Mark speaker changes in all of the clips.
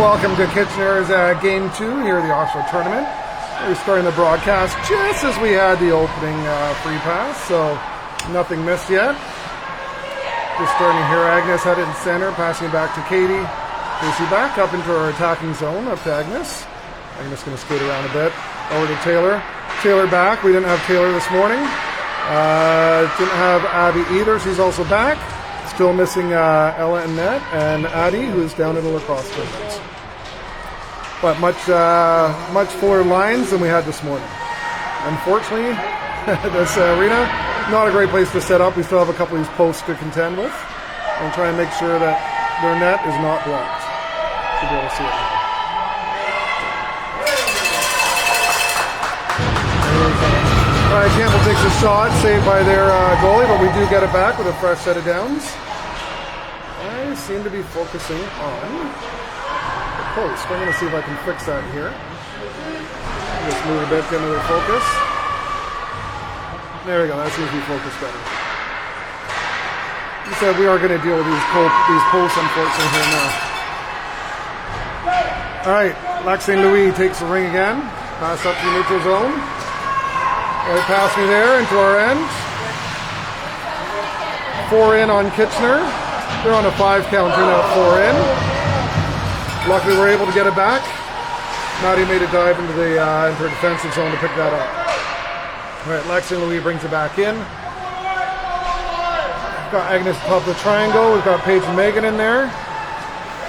Speaker 1: welcome to Kitchener's Game 2 here at the Oshawa tournament. We're starting the broadcast just as we had the opening free pass, so nothing missed yet. Just starting here, Agnes had it in center, passing it back to Katie. Casey back up into our attacking zone, up to Agnes. Agnes going to skate around a bit. Over to Taylor. Taylor back. We didn't have Taylor this morning. Didn't have Abby either. She's also back. Still missing Ella and Ned and Addie, who's down in the lacrosse tournament. But much fuller lines than we had this morning. Unfortunately, this arena, not a great place to set up. We still have a couple of these posts to contend with. And try and make sure that their net is not blocked. To be able to see it. Alright, Campbell takes a shot, saved by their goalie, but we do get it back with a fresh set of downs. I seem to be focusing on the post. I'm going to see if I can fix that here. Just move a bit, get another focus. There we go, that seems to be focused better. He said we are going to deal with these posts, unfortunately, here now. Alright, Lac St. Louis takes the ring again. Pass up to the neutral zone. Right past me there into our end. 4 in on Kitchener. They're on a 5 count, they're now 4 in. Luckily we're able to get it back. Maddie made a dive into the into her defensive zone to pick that up. Alright, Lac St. Louis brings it back in. We've got Agnes top of the triangle. We've got Paige and Megan in there.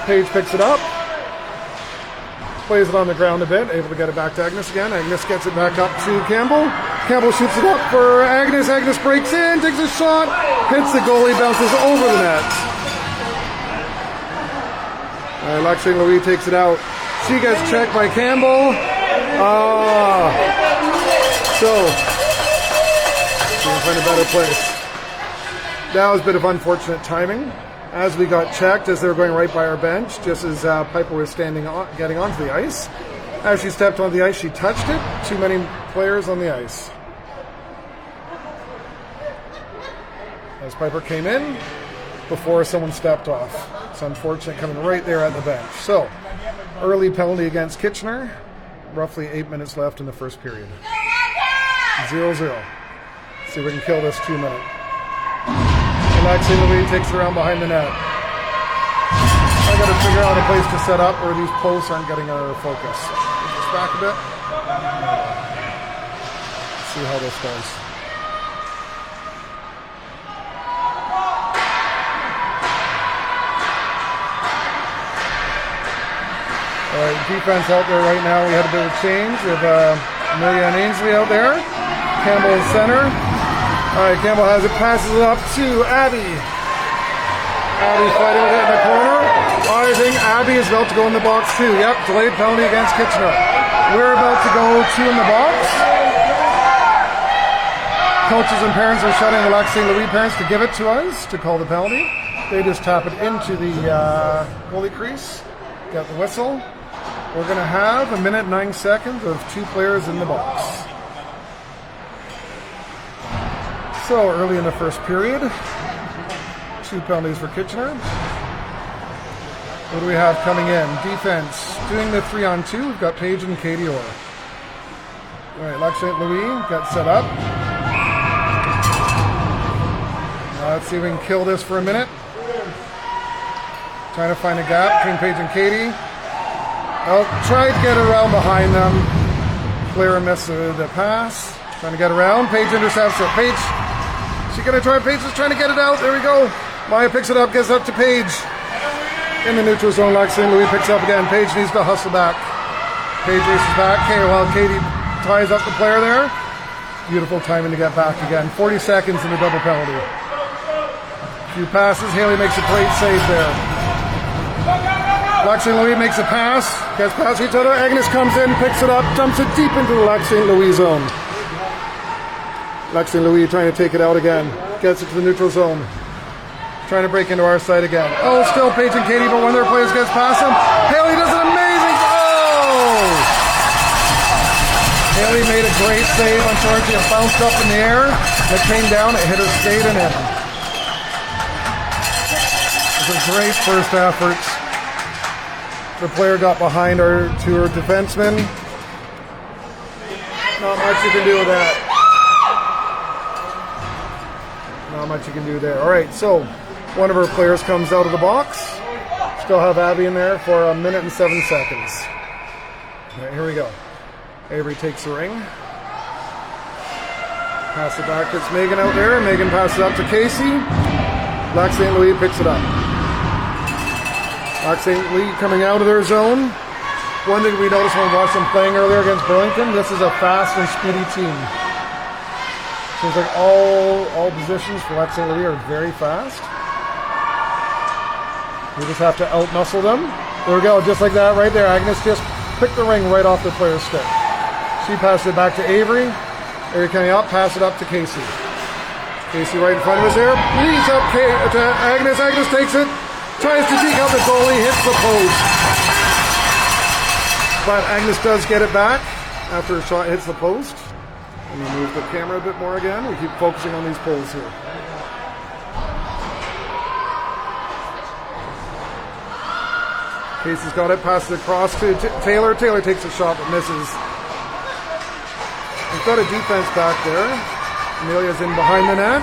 Speaker 1: Paige picks it up. Plays it on the ground a bit, able to get it back to Agnes again. Agnes gets it back up to Campbell. Campbell shoots it up for Agnes. Agnes breaks in, takes a shot, hits the goalie, bounces over the net. Lac St. Louis takes it out. She gets checked by Campbell. So, she'll find a better place. That was a bit of unfortunate timing. As we got checked, as they were going right by our bench, just as Piper was getting onto the ice. As she stepped onto the ice, she touched it. Too many players on the ice. As Piper came in, before someone stepped off. It's unfortunate coming right there at the bench. So, early penalty against Kitchener. Roughly 8 minutes left in the first period. 0-0. See if we can kill this 2 minute. Lac St. Louis takes it around behind the net. I got to figure out a place to set up where these posts aren't getting our focus. Just back a bit. Let's see how this goes. Alright, defense out there right now. We had a bit of change. We have Amelia and Ainsley out there. Campbell in center. Alright, Campbell has it, passes it up to Abby. Abby fighting with it in the corner. I think Abby is about to go in the box too. Yep, delayed penalty against Kitchener. We're about to go 2 in the box. Coaches and parents are shouting the Lac St. Louis parents to give it to us to call the penalty. They just tap it into the goalie crease. Got the whistle. We're going to have 1 minute 9 seconds of 2 players in the box. So early in the first period, 2 penalties for Kitchener. What do we have coming in? Defense doing the 3-on-2. We've got Paige and Katie Orr. All right, Lac St. Louis got set up. Let's see if we can kill this for a minute. Trying to find a gap between Paige and Katie. Oh, tried to get around behind them. Clara missed the pass. Trying to get around. Paige intercepts it. Paige. She's going to try. Paige is trying to get it out. There we go. Maya picks it up, gets up to Paige. In the neutral zone, Lac St. Louis picks up again. Paige needs to hustle back. Paige races back. Okay, while Katie ties up the player there. Beautiful timing to get back again. 40 seconds in the double penalty. A few passes. Haley makes a great save there. Lac St. Louis makes a pass. Gets past each other. Agnes comes in, picks it up, dumps it deep into the Lac St. Louis zone. Lac St. Louis trying to take it out again. Gets it to the neutral zone. Trying to break into our side again. Oh, still Paige and Katie, but one of their players gets past them. Haley does an amazing... Oh! Haley made a great save on Georgie. It bounced up in the air. It came down, it hit her skate and in. It was a great first effort. The player got behind our defensemen. Not much you can do with that. Not much you can do there. All right, so one of our players comes out of the box. Still have Abby in there for 1 minute and 7 seconds. All right, here we go. Avery takes the ring. Pass it back. It's Megan out there. Megan passes it up to Casey. Lac St. Louis picks it up. Lac St. Louis coming out of their zone. One thing we noticed when we watched them playing earlier against Burlington, this is a fast and speedy team. Seems like all positions for Lac St. Louis are very fast. We just have to out-muscle them. There we go, just like that right there. Agnes just picked the ring right off the player's stick. She passed it back to Avery. Avery coming up, pass it up to Casey. Casey right in front of us there. Leads up to Agnes. Agnes takes it. Tries to deke out the goalie, hits the post. But Agnes does get it back after a shot hits the post. And we move the camera a bit more again. We keep focusing on these poles here. Casey's got it, passes it across to Taylor. Taylor takes a shot but misses. We've got a defense back there. Amelia's in behind the net.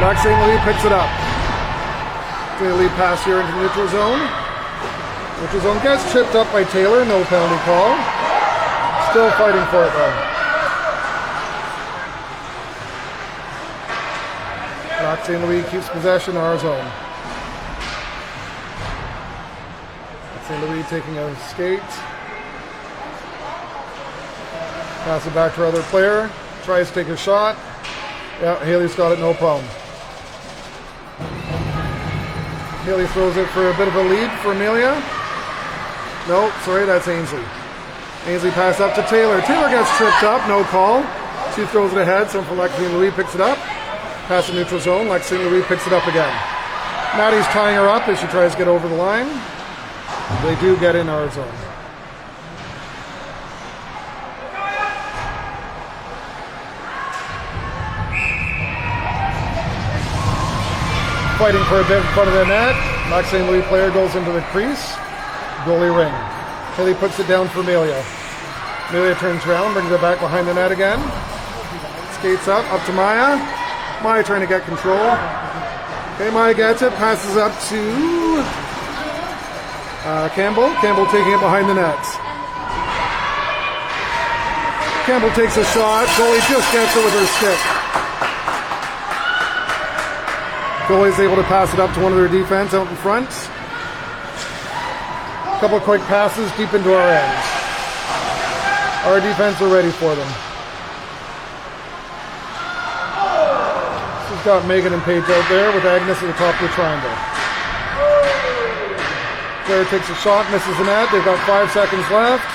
Speaker 1: Lac St. Louis picks it up. Going to lead pass here into the neutral zone. Neutral zone gets tripped up by Taylor. No penalty call. Still fighting for it though. Lac St. Louis keeps possession in our zone. Lac St. Louis taking a skate. Pass it back to our other player. Tries to take a shot. Yeah, Haley's got it, no problem. Haley throws it for a bit of a lead for Amelia. No, sorry, that's Ainsley. Ainsley pass up to Taylor. Taylor gets tripped up, no call. She throws it ahead, so Lac St. Louis picks it up. Pass the neutral zone, Lac St. Louis picks it up again. Maddie's tying her up as she tries to get over the line. They do get in our zone. Fighting for a bit in front of the net. Lac St. Louis player goes into the crease. Goalie ring. Haley puts it down for Amelia. Amelia turns around, brings it back behind the net again. Skates up to Maya. Maya trying to get control. Okay, Maya gets it, passes up to Campbell. Campbell taking it behind the net. Campbell takes a shot. Goalie just gets it with her stick. Goalie is able to pass it up to one of their defense out in front. A couple of quick passes deep into our ends. Our defense are ready for them. She's got Megan and Paige out there with Agnes at the top of the triangle. Claire takes a shot, misses the net. They've got 5 seconds left.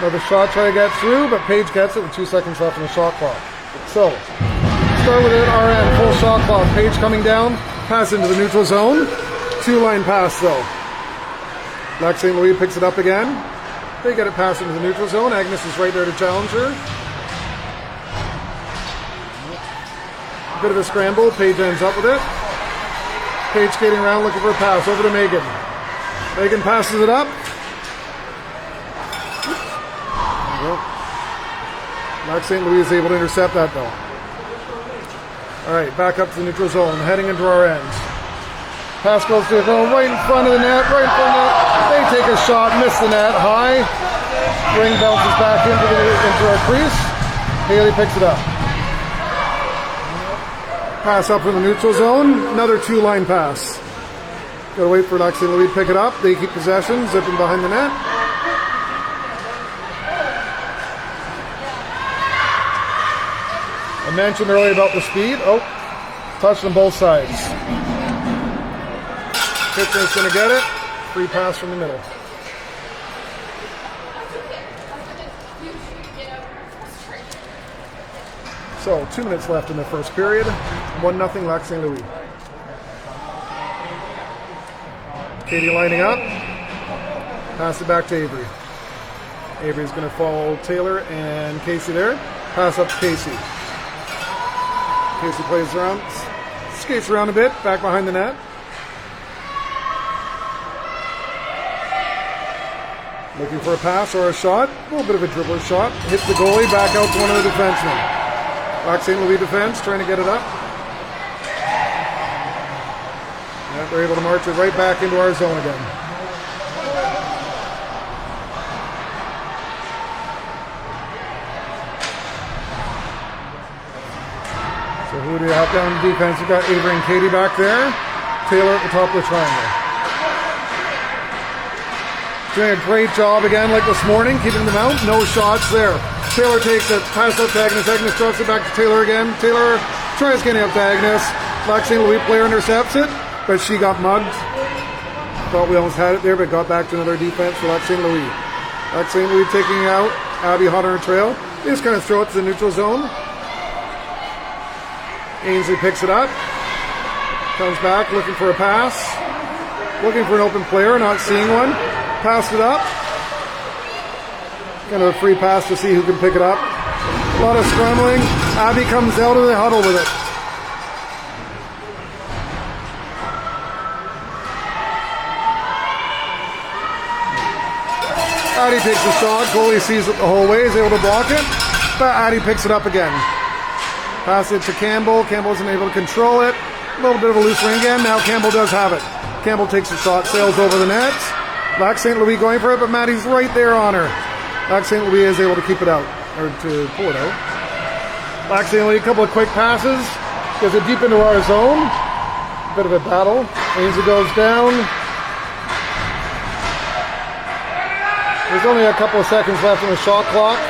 Speaker 1: Another shot try to get through, but Paige gets it with 2 seconds left on the shot clock. So, start with it, our end, full shot clock. Paige coming down, pass into the neutral zone. 2-line pass though. Lac St. Louis picks it up again. They get it passed into the neutral zone. Agnes is right there to challenge her. A bit of a scramble. Paige ends up with it. Paige skating around looking for a pass. Over to Megan. Megan passes it up. There we go. Lac St. Louis is able to intercept that though. All right, back up to the neutral zone, heading into our end. Pass goes to the goal right in front of the net, right in front of the net. They take a shot, miss the net, high. Ring bounces back into our crease. Haley picks it up. Pass up from the neutral zone, another 2-line pass. Gotta wait for Lac St. Louis to pick it up. They keep possession, zipping behind the net. I mentioned earlier about the speed. Oh, touched on both sides. Pitcher's going to get it. Free pass from the middle. So, 2 minutes left in the first period. 1-0 Lac St. Louis. Katie lining up. Pass it back to Avery. Avery's going to follow Taylor and Casey there. Pass up to Casey. Casey plays around, skates around a bit, back behind the net. Looking for a pass or a shot. A little bit of a dribbler shot. Hits the goalie, back out to one of the defensemen. Lac St. Louis defense trying to get it up. And they're able to march it right back into our zone again. So who do you have down in defense? You've got Avery and Katie back there. Taylor at the top of the triangle. Doing a great job again, like this morning, keeping them out. No shots there. Taylor takes it, pass up to Agnes. Agnes drops it back to Taylor again. Taylor tries getting up to Agnes. Lac St. Louis player intercepts it, but she got mugged. Thought we almost had it there, but got back to another defense for Lac St. Louis. Lac St. Louis taking out Abby hot on her trail. They just kind of throw it to the neutral zone. Ainsley picks it up. Comes back looking for a pass. Looking for an open player, not seeing one. Passed it up. Kind of a free pass to see who can pick it up. A lot of scrambling. Abby comes out of the huddle with it. Addie takes the shot. Goalie sees it the whole way. Is able to block it. But Addie picks it up again. Pass it to Campbell. Campbell isn't able to control it. A little bit of a loose ring again. Now Campbell does have it. Campbell takes the shot. Sails over the net. Lac St. Louis going for it, but Maddie's right there on her. Lac St. Louis is able to keep it out, or to pull it out. Lac St. Louis, a couple of quick passes. Gets it deep into our zone. Bit of a battle. Ainsley goes down. There's only a couple of seconds left on the shot clock.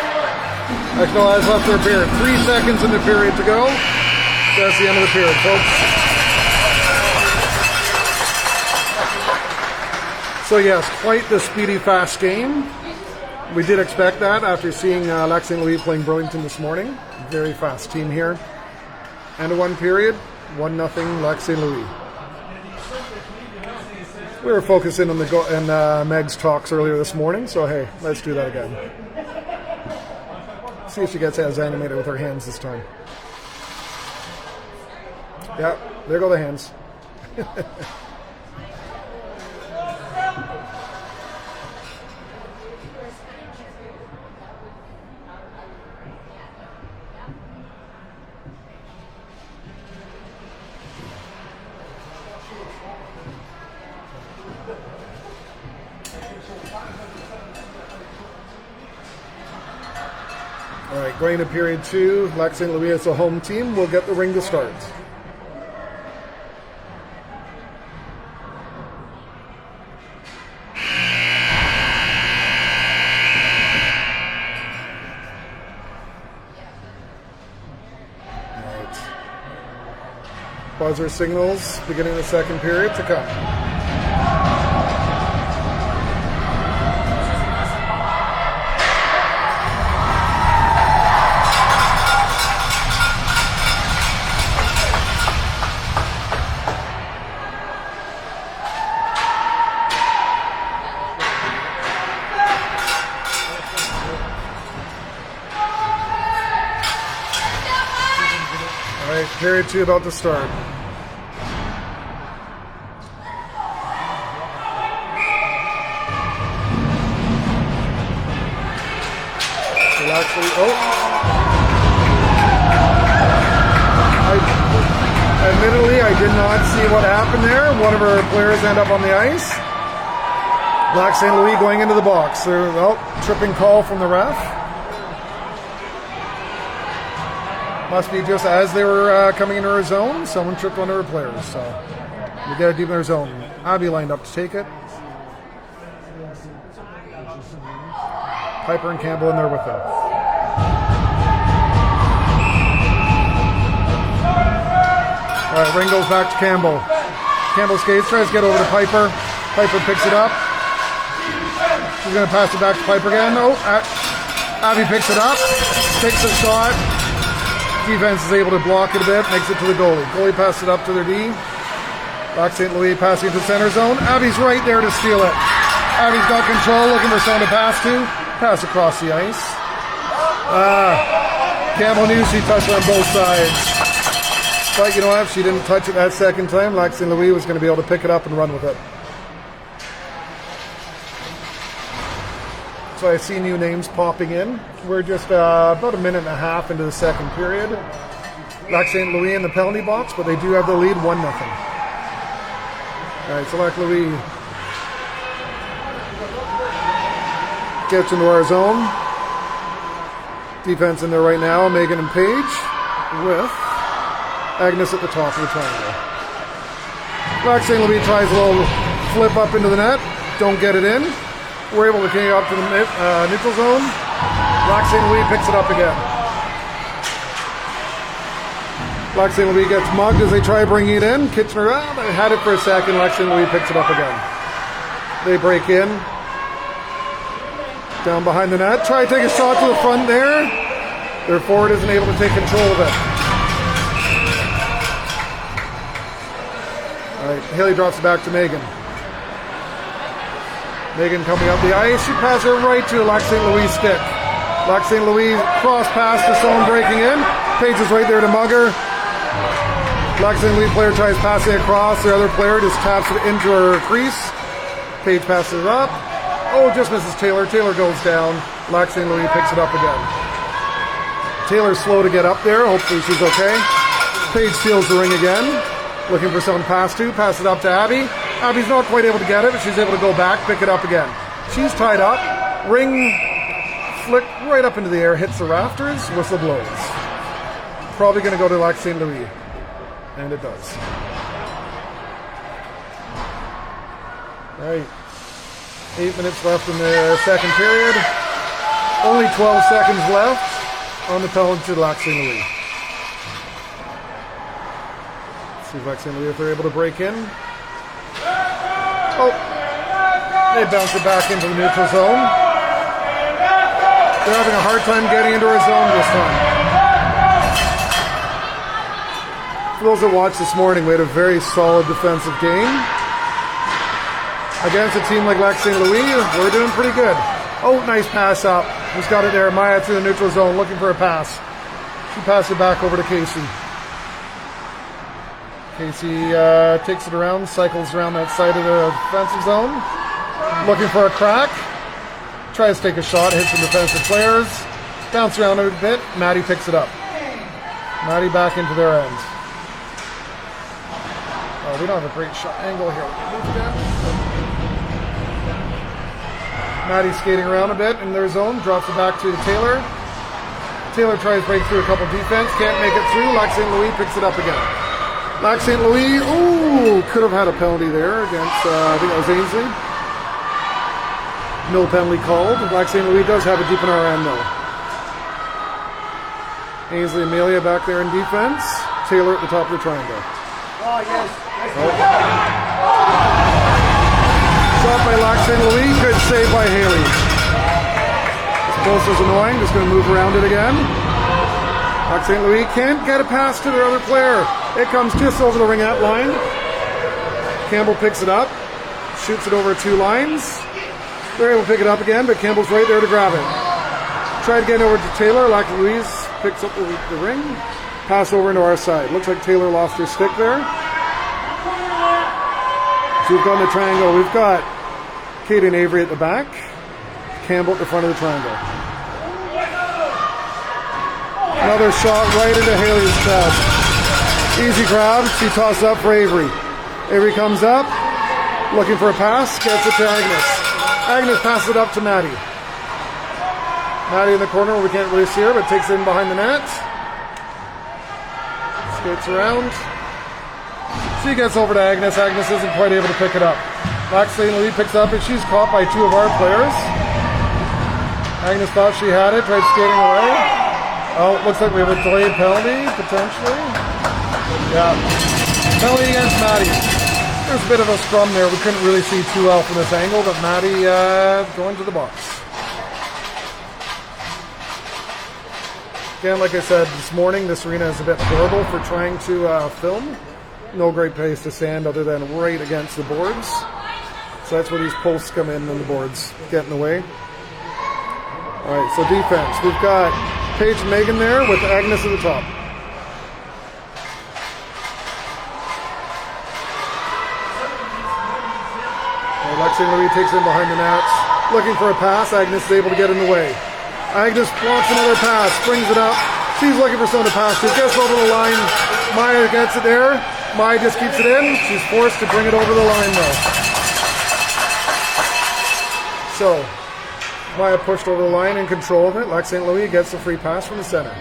Speaker 1: Actually, no, that's left for a period. 3 seconds in the period to go. That's the end of the period, folks. So yes, quite the speedy, fast game. We did expect that after seeing Lac St. Louis playing Burlington this morning. Very fast team here. End of one period, 1-0 Lac St. Louis. We were focusing on Meg's talks earlier this morning, so hey, let's do that again. See if she gets as animated with her hands this time. Yeah, there go the hands. All right, going to period 2, Lac St. Louis as a home team will get the ring to start. All right. Buzzer signals beginning of the second period to come. Period 2 about to start. Admittedly, I did not see what happened there. One of our players ended up on the ice. Lac St. Louis going into the box. Tripping call from the ref. Must be just as they were coming into our zone, someone tripped one of our players. So we get it deep in our zone. Abby lined up to take it. Piper and Campbell in there with them. All right, ring goes back to Campbell. Campbell skates, tries to get over to Piper. Piper picks it up. She's going to pass it back to Piper again. No, Abby picks it up, takes a shot. Defense is able to block it a bit, makes it to the goalie. Goalie passes it up to their D. Lac St. Louis passing to center zone. Abby's right there to steal it. Abby's got control, looking for someone to pass to. Pass across the ice. Campbell knew she touched on both sides. But you know what? If she didn't touch it that second time, Lac St. Louis was going to be able to pick it up and run with it. So I see new names popping in. We're just about a minute and a half into the second period. Lac St. Louis in the penalty box, but they do have the lead 1-0. All right, so Lac Louis gets into our zone. Defense in there right now, Megan and Paige with Agnes at the top of the triangle. Lac St. Louis tries a little flip up into the net. Don't get it in. We're able to get up to the neutral zone. Lac St. Louis picks it up again. Lac St. Louis gets mugged as they try bringing it in. Kitchener they had it for a second. Lac St. Louis picks it up again. They break in. Down behind the net. Try to take a shot to the front there. Their forward isn't able to take control of it. All right, Haley drops it back to Megan. Megan coming up the ice. She passes it right to Lac St. Louis stick. Lac St. Louis cross pass to someone breaking in. Paige is right there to mug her. Lac St. Louis player tries passing across. The other player just taps it into her crease. Paige passes it up. Oh, just misses Taylor. Taylor goes down. Lac St. Louis picks it up again. Taylor's slow to get up there. Hopefully she's okay. Paige steals the ring again. Looking for someone to pass to. Pass it up to Abby. Abby's not quite able to get it, but she's able to go back, pick it up again. She's tied up. Ring flicked right up into the air, hits the rafters, whistle blows. Probably going to go to Lac St. Louis. And it does. All right. 8 minutes left in the second period. Only 12 seconds left on the penalty to Lac St. Louis. Let's see if Lac St. Louis, if they're able to break in. Oh, they bounce it back into the neutral zone. They're having a hard time getting into our zone this time. For those that watched this morning, we had a very solid defensive game. Against a team like Lac St. Louis, we're doing pretty good. Oh, nice pass up. Who's got it there? Maya through the neutral zone, looking for a pass. She passed it back over to Casey. Casey takes it around, cycles around that side of the defensive zone. Looking for a crack. Tries to take a shot, hits some defensive players. Bounce around a bit. Maddie picks it up. Maddie back into their end. Oh, we don't have a great shot angle here. Maddie skating around a bit in their zone. Drops it back to Taylor. Taylor tries to break through a couple defense. Can't make it through. Lac St. Louis picks it up again. Lac St. Louis, ooh, could have had a penalty there against, I think that was Ainsley. No penalty called. Lac St. Louis does have it deep in our end, though. Ainsley and Amelia back there in defense. Taylor at the top of the triangle.
Speaker 2: Oh, yes.
Speaker 1: Oh. Shot by Lac St. Louis, good save by Haley. This post is annoying, just going to move around it again. Lac St. Louis can't get a pass to their other player. It comes just over the ringette line. Campbell picks it up, shoots it over 2 lines. They're able to pick it up again, but Campbell's right there to grab it. Tried to get over to Taylor. Lac Louise picks up the ring. Pass over into our side. Looks like Taylor lost her stick there. So we've got in the triangle. We've got Kate and Avery at the back. Campbell at the front of the triangle. Another shot right into Haley's chest. Easy grab. She tosses up for Avery. Avery comes up, looking for a pass. Gets it to Agnes. Agnes passes it up to Maddie. Maddie in the corner where we can't really see her, but takes it in behind the net. Skates around. She gets over to Agnes. Agnes isn't quite able to pick it up. Lac St. Louis picks up, and she's caught by 2 of our players. Agnes thought she had it, tried skating away. Oh, looks like we have a delayed penalty, potentially. Yeah. Penalty against Maddie. There's a bit of a scrum there. We couldn't really see too well from this angle, but Maddie going to the box. Again, like I said this morning, this arena is a bit horrible for trying to film. No great place to stand other than right against the boards. So that's where these posts come in and the boards get in the way. All right, so defense. We've got Paige and Megan there with Agnes at the top. Lac St. Louis takes in behind the net. looking for a pass. Agnes is able to get in the way. Agnes blocks another pass, brings it up. She's looking for someone to pass to. Gets over the line. Maya gets it there. Maya just keeps it in. She's forced to bring it over the line though. So, Maya pushed over the line in control of it. Lac St. Louis gets the free pass from the center.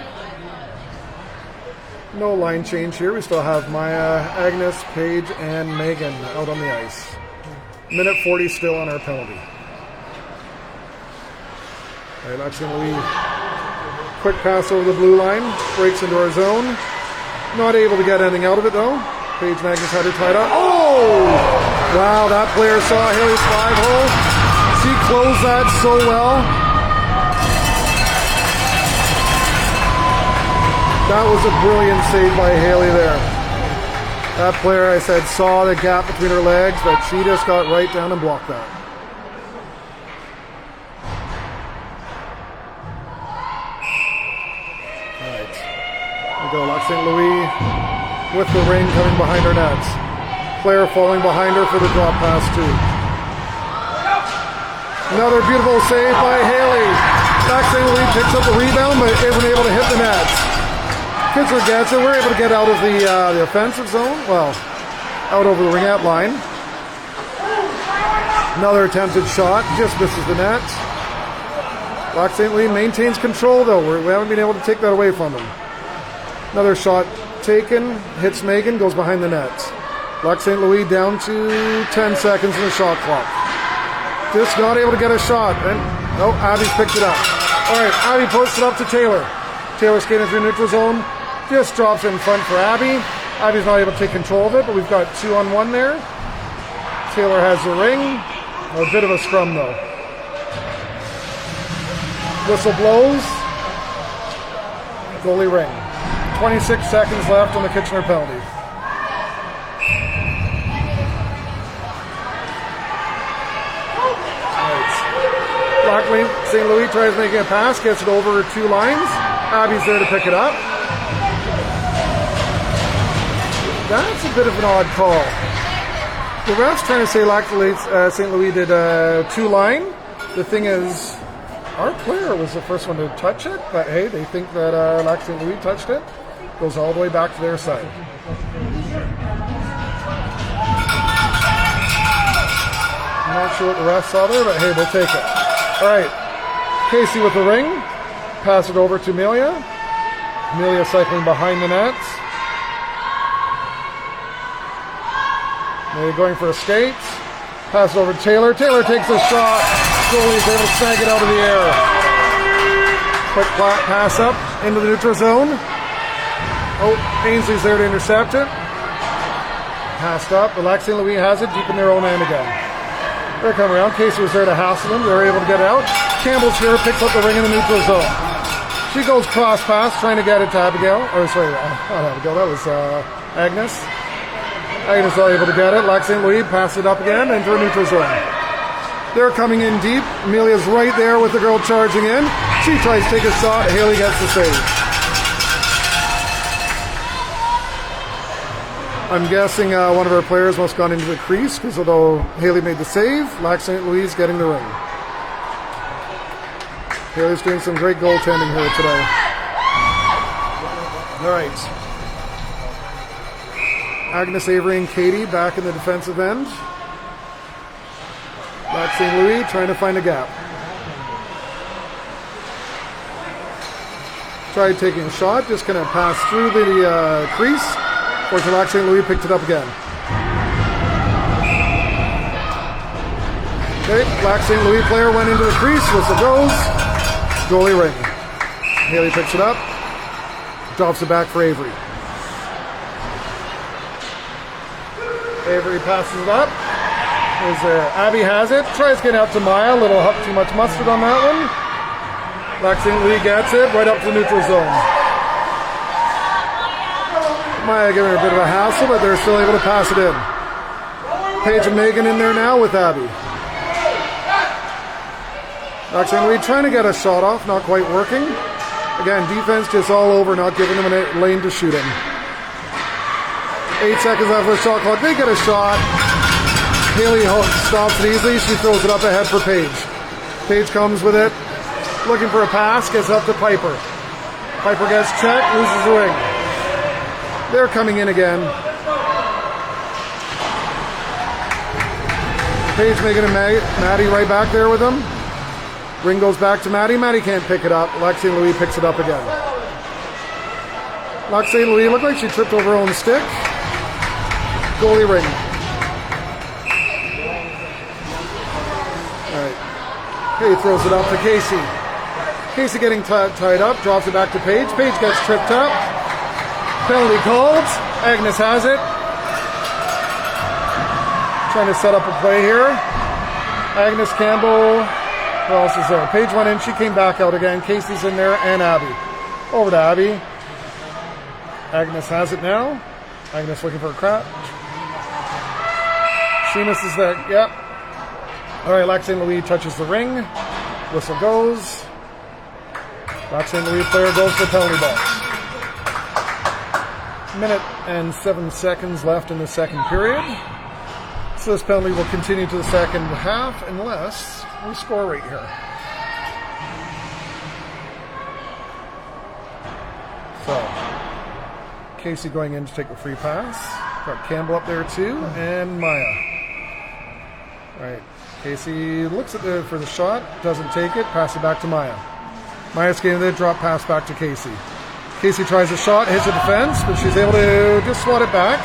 Speaker 1: No line change here. We still have Maya, Agnes, Paige, and Megan out on the ice. Minute 40 still on our penalty. All right, Lac St. Louis, quick pass over the blue line, breaks into our zone. Not able to get anything out of it though. Paige and Agnes had her tied up. Oh! Wow, that player saw Haley's 5-hole. She closed that so well. That was a brilliant save by Haley there. That player, I said, saw the gap between her legs, but she just got right down and blocked that. All right. We go Lac St. Louis with the ring coming behind her nets. Player falling behind her for the drop pass too. Another beautiful save by Haley. Lac St. Louis picks up the rebound, but isn't able to hit the nets. Kitzler gets it. We're able to get out of the offensive zone. Well, out over the ringette line. Another attempted shot. Just misses the net. Lac St. Louis maintains control, though. We haven't been able to take that away from them. Another shot taken. Hits Megan. Goes behind the net. Lac St. Louis down to 10 seconds in the shot clock. Just not able to get a shot. And, oh, Abby's picked it up. All right, Abby posts it up to Taylor. Taylor skating through neutral zone. Just drops it in front for Abby. Abby's not able to take control of it, but we've got 2-on-1 there. Taylor has the ring. A bit of a scrum, though. Whistle blows. Goalie ring. 26 seconds left on the Kitchener penalty. Lac St. Louis tries making a pass, gets it over 2 lines. Abby's there to pick it up. That's a bit of an odd call. The ref's trying to say Lac St. Louis did 2-line. The thing is, our player was the first one to touch it, but hey, they think that Lac St. Louis touched it. Goes all the way back to their side. I'm not sure what the ref saw there, but hey, we'll take it. All right, Casey with the ring. Pass it over to Amelia. Amelia cycling behind the nets. Amelia going for a skate. Pass it over to Taylor. Taylor takes a shot. Goalie's able to snag it out of the air. Quick pass up into the neutral zone. Oh, Ainsley's there to intercept it. Passed up. But Lac St. Louis has it deep in their own end again. They're coming around. Casey was there to hassle them. They're able to get out. Campbell's here, picks up the ring in the neutral zone. She goes cross pass, trying to get it to Abigail. Or sorry, not Abigail, that was Agnes. Agnes not able to get it. Lac St. Louis passes it up again into a neutral zone. They're coming in deep. Amelia's right there with the girl charging in. She tries to take a shot. Haley gets the save. I'm guessing one of our players must have gone into the crease, because although Haley made the save, Lac St. Louis getting the ring. Haley's doing some great goaltending here today. All right. Agnes, Avery, and Katie back in the defensive end. Lac St. Louis trying to find a gap. Tried taking a shot, just going to pass through the crease. Fortunately, Lac St. Louis picked it up again. Okay, Lac St. Louis player went into the crease. Whistle goes. Goalie ring. Haley picks it up. Drops it back for Avery. Avery passes it up. Is there? Abby has it. Tries to get out to Maya. A little too much mustard on that one. Lac St. Louis gets it right up to the neutral zone. Maya giving her a bit of a hassle, but they're still able to pass it in. Paige and Megan in there now with Abby. Lac St. Louis trying to get a shot off, not quite working. Again, defense just all over, not giving them a lane to shoot in. 8 seconds left of the shot clock. They get a shot. Haley stops it easily. She throws it up ahead for Paige. Page comes with it, looking for a pass, gets up to Piper. Piper gets checked, loses the ring. They're coming in again. Page making a Maddie right back there with him. Ring goes back to Maddie. Maddie can't pick it up. Lexi and Louis picks it up again. Lexi and Louis look like she tripped over her own stick. Goalie ring. All right. Hey, throws it up to Casey. Casey getting tied up, drops it back to Paige. Paige gets tripped up. Penalty called. Agnes has it. Trying to set up a play here. Agnes Campbell. Who else is there? Paige went in. She came back out again. Casey's in there and Abby. Over to Abby. Agnes has it now. Agnes looking for a crap. She misses that. Yep. All right, Lexi and Louis touches the ring. Whistle goes. Lexi and Louis player goes to the penalty box. Minute and 7 seconds left in the second period. So this penalty will continue to the second half unless we score right here. So, Casey going in to take the free pass. Got Campbell up there too, and Maya. All right, Casey looks at for the shot, doesn't take it, pass it back to Maya. Maya's getting the drop pass back to Casey. Casey tries a shot, hits the defense, but she's able to just swat it back.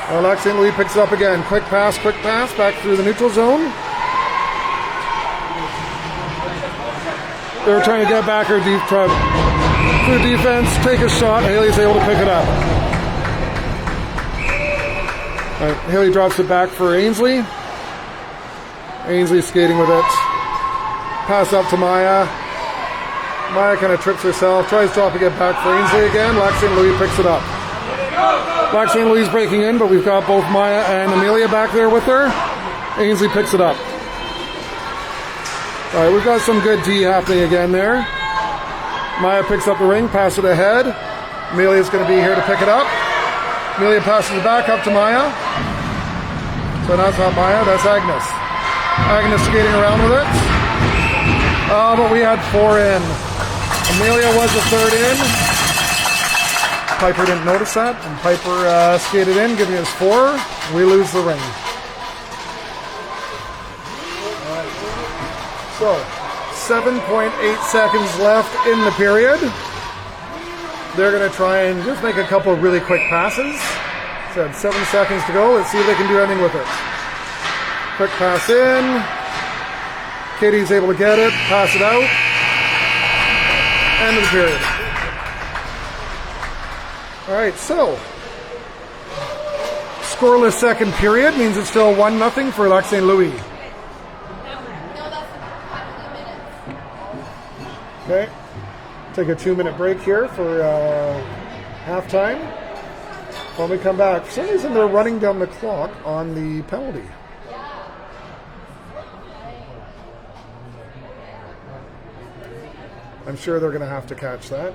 Speaker 1: Alexi and Louis picks it up again. Quick pass, back through the neutral zone. They were trying to get back her deep through defense, take a shot. Haley's able to pick it up. All right, Haley drops it back for Ainsley. Ainsley skating with it. Pass up to Maya. Maya kind of trips herself, tries dropping it back for Ainsley again. Lexi and Louis picks it up. Lexi and Louis breaking in, but we've got both Maya and Amelia back there with her. Ainsley picks it up. All right, we've got some good D happening again there. Maya picks up the ring, pass it ahead. Amelia's going to be here to pick it up. Amelia passes it back up to Maya. So that's not Maya, that's Agnes. Agnes skating around with it. Oh, but we had 4 in. Amelia was the third in. Piper didn't notice that, and Piper skated in, giving us 4. We lose the ring. So, 7.8 seconds left in the period. They're going to try and just make a couple of really quick passes. So, 7 seconds to go. Let's see if they can do anything with it. Quick pass in. Katie's able to get it, pass it out. End of the period. All right, so scoreless second period means it's still 1-0 for Lexi and Louis. Okay, take a 2-minute break here for halftime. When we come back, for some reason they're running down the clock on the penalty. I'm sure they're going to have to catch that.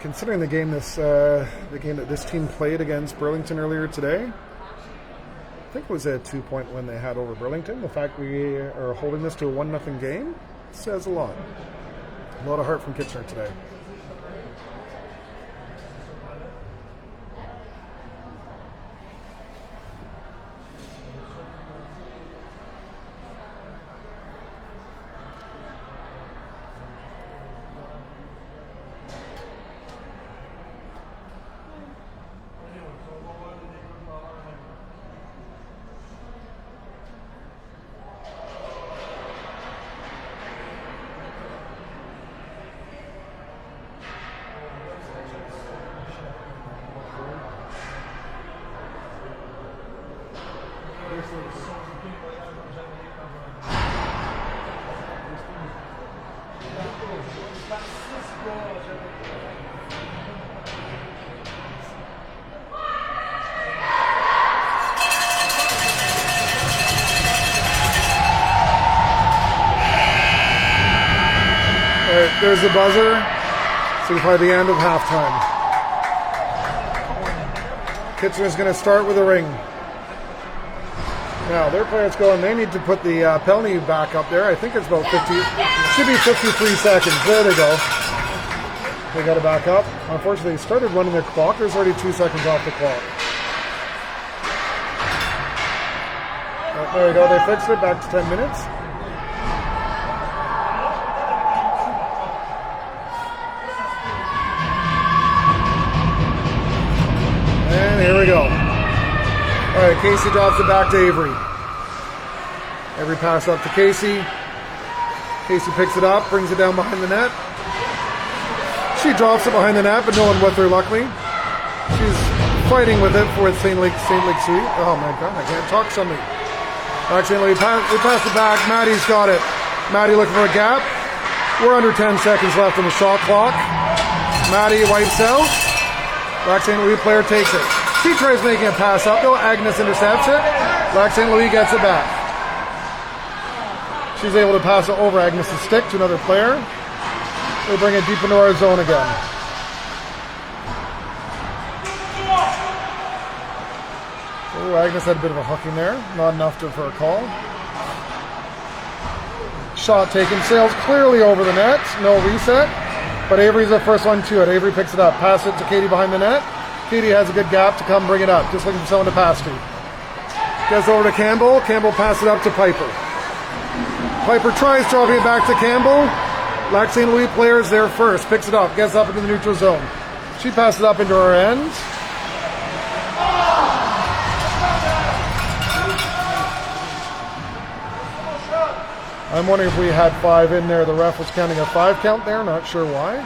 Speaker 1: Considering the game that this team played against Burlington earlier today, I think it was a 2-point win they had over Burlington. The fact we are holding this to a 1-0 game says a lot. A lot of heart from Kitchener today. All right, there's the buzzer. Signify the end of halftime. Kitchener's going to start with a ring. Now, their players going, they need to put the penalty back up there. I think it's about 50, should be 53 seconds. There they go. They got it back up. Unfortunately, they started running their clock. There's already 2 seconds off the clock. There we go. They fixed it. Back to 10 minutes. And here we go. All right, Casey drops it back to Avery. Avery pass up to Casey. Casey picks it up, brings it down behind the net. She drops it behind the net, but no one with her, luckily. She's fighting with it for St. Luke's Suite. Oh my God, I can't talk to somebody. Actually, we pass it back. Maddie's got it. Maddie looking for a gap. We're under 10 seconds left on the shot clock. Maddie wipes out. Lac St. Louis player takes it. She tries making a pass up, though. Agnes intercepts it. Lac St. Louis gets it back. She's able to pass it over Agnes' stick to another player. They bring it deep into our zone again. Oh, Agnes had a bit of a hooking there. Not enough for a call. Shot taken. Sails clearly over the net. No reset. But Avery's the first one to it. Avery picks it up. Pass it to Katie behind the net. Katie has a good gap to come bring it up. Just looking for someone to pass to. Gets over to Campbell. Campbell passes it up to Piper. Piper tries dropping it back to Campbell. Lac St. Louis player is there first. Picks it up. Gets up into the neutral zone. She passes it up into her end. I'm wondering if we had 5 in there. The ref was counting a 5 count there. Not sure why.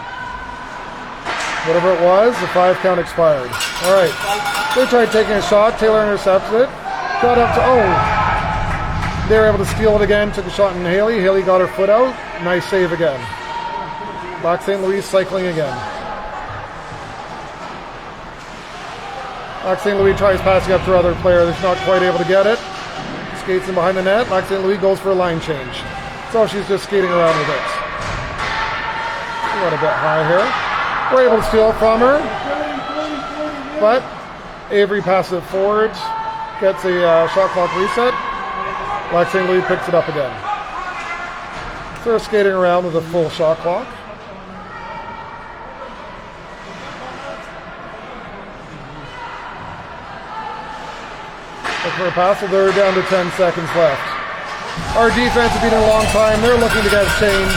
Speaker 1: Whatever it was, the 5 count expired. All right. They tried taking a shot. Taylor intercepted it. Got up to, they were able to steal it again. Took a shot in Haley. Haley got her foot out. Nice save again. Lac St. Louis cycling again. Lac St. Louis tries passing up to her other player. They're not quite able to get it. Skates in behind the net. Lac St. Louis goes for a line change. So she's just skating around with it. She went a bit high here. We're able to steal it from her. But Avery passes it forward. Gets a shot clock reset. Lac St. Louis picks it up again. So they're skating around with a full shot clock. Look for a pass, so they're down to 10 seconds left. Our defense has been in a long time. They're looking to get change.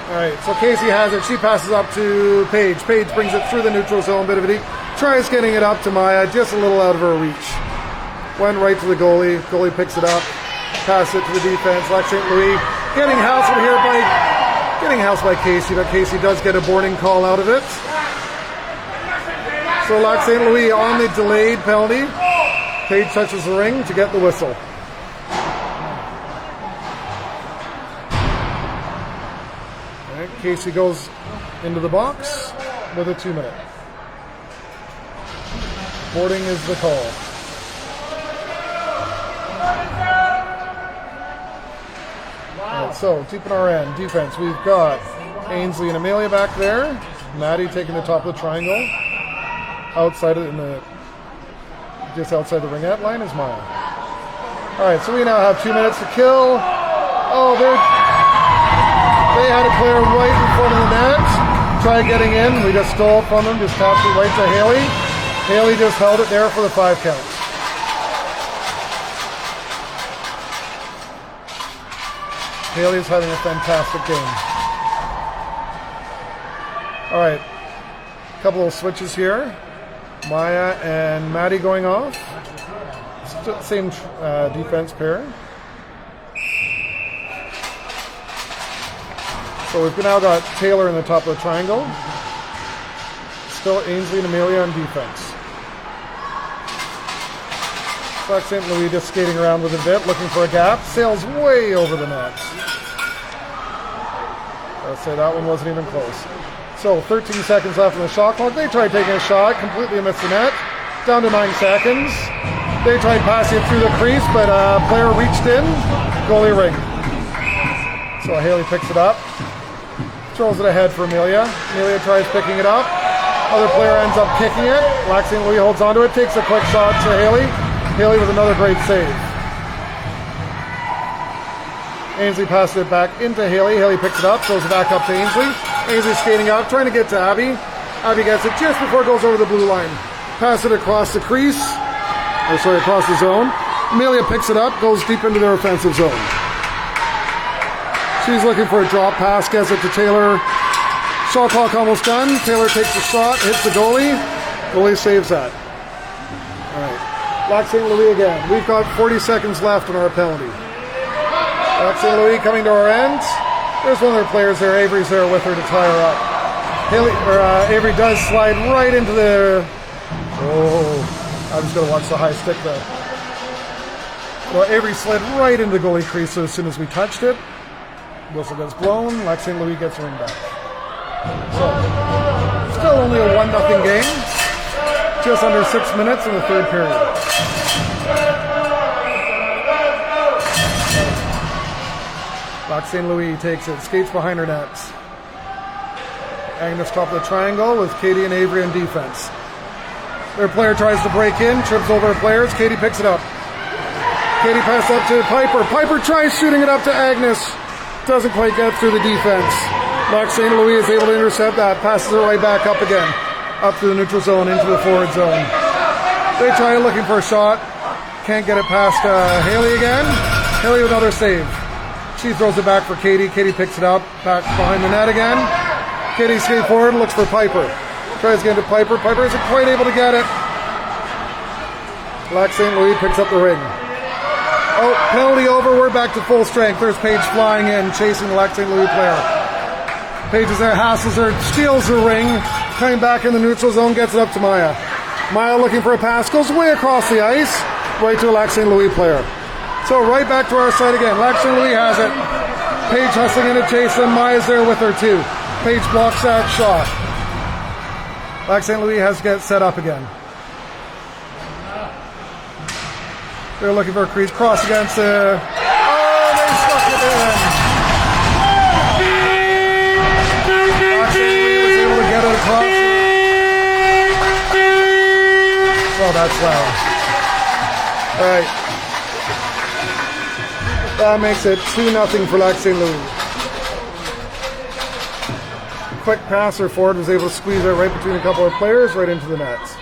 Speaker 1: All right, so Casey has it. She passes up to Paige. Paige brings it through the neutral zone, bit of a deep. Tries getting it up to Maya, just a little out of her reach. Went right to the goalie. Goalie picks it up. Pass it to the defense. Lac St. Louis getting housed by Casey, but Casey does get a boarding call out of it. So Lac St. Louis on the delayed penalty. Paige touches the ring to get the whistle. Right, Casey goes into the box with a 2-minute. Boarding is the call. Right, so deep in our end, defense, we've got Ainsley and Amelia back there. Maddie taking the top of the triangle. Outside of just outside the ringette line is Maya. All right, so we now have 2 minutes to kill. Oh, they had a player right in front of the net. Tried getting in. We just stole it from them. Just tapped it right to Haley. Haley just held it there for the 5 count. Haley's having a fantastic game. All right, a couple of switches here. Maya and Maddie going off. Same defense pair. So we've now got Taylor in the top of the triangle. Still Ainsley and Amelia on defense. Lac St. Louis just skating around with a bit, looking for a gap. Sails way over the net. I'll say that one wasn't even close. So 13 seconds left on the shot clock. They tried taking a shot, completely missed the net. Down to 9 seconds. They tried passing it through the crease, but a player reached in, goalie ring. So Haley picks it up, throws it ahead for Amelia. Amelia tries picking it up. Other player ends up kicking it. Lac St. Louis holds onto it, takes a quick shot to Haley. Haley with another great save. Ainsley passes it back into Haley. Haley picks it up, throws it back up to Ainsley. Ainsley skating out, trying to get to Abby. Abby gets it just before it goes over the blue line. Pass it across the crease. Across the zone. Amelia picks it up, goes deep into their offensive zone. She's looking for a drop pass, gets it to Taylor. Shot clock almost done. Taylor takes the shot, hits the goalie. Goalie saves that. All right. Lac St. Louis again. We've got 40 seconds left on our penalty. Lac St. Louis coming to our end. There's one of their players there. Avery's there with her to tie her up. Avery does slide right into the... Oh, I'm just going to watch the high stick though. Well, Avery slid right into the goalie crease as soon as we touched it. Whistle gets blown. Lac St. Louis gets a ring back. So, still only a 1-0 game. Just under 6 minutes in the third period. Lac St. Louis takes it, skates behind her nets. Agnes top of the triangle with Katie and Avery in defense. Their player tries to break in, trips over her players. Katie picks it up. Katie passes up to Piper. Piper tries shooting it up to Agnes. Doesn't quite get through the defense. Lac St. Louis is able to intercept that. Passes it right back up again. Up to the neutral zone, into the forward zone. They try looking for a shot. Can't get it past Haley again. Haley with another save. She throws it back for Katie. Katie picks it up. Back behind the net again. Katie skates forward, looks for Piper. Tries to get into Piper. Piper isn't quite able to get it. Lac St. Louis picks up the ring. Oh, penalty over. We're back to full strength. There's Paige flying in, chasing the Lac St. Louis player. Paige is there, hassles her, steals the ring. Coming back in the neutral zone, gets it up to Maya. Maya looking for a pass, goes way across the ice, right to a Lac St. Louis player. So right back to our side again. Lac St. Louis has it. Paige hustling in to chase them. Maya's there with her too. Paige blocks that shot. Lac St. Louis has to get set up again. They're looking for a crease. Cross against the... Oh, they stuck it in. Lac St. Louis was able to get it across. Oh, that's loud. All right. That makes it 2-0 for Lac St. Louis. Quick passer forward was able to squeeze it right between a couple of players, right into the nets.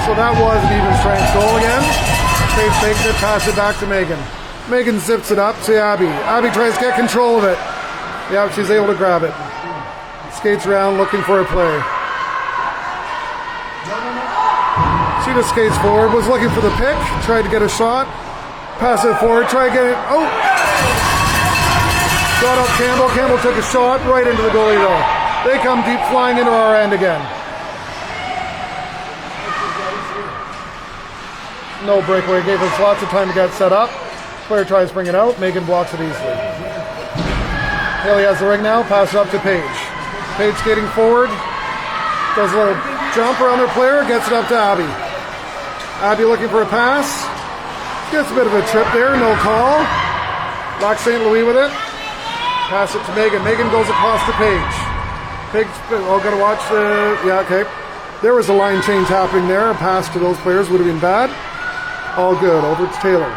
Speaker 1: So that was an even strength goal again. Paige takes it, pass it back to Megan. Megan zips it up to Abby. Abby tries to get control of it. Yeah, she's able to grab it. Skates around looking for a play. She just skates forward, was looking for the pick, tried to get a shot. Pass it forward, try to get it. Oh! Got up Campbell. Campbell took a shot right into the goalie though. They come deep flying into our end again. No breakaway, gave us lots of time to get set up. Player tries to bring it out, Megan blocks it easily. Haley has the ring now, pass it up to Paige. Paige skating forward, does a little jump around her player, gets it up to Abby. Abby looking for a pass, gets a bit of a trip there, no call. Lac St. Louis with it, pass it to Megan. Megan goes across to Paige. Paige, oh, gotta watch the, yeah, okay. There was a line change happening there, a pass to those players would have been bad. All good, over to Taylor.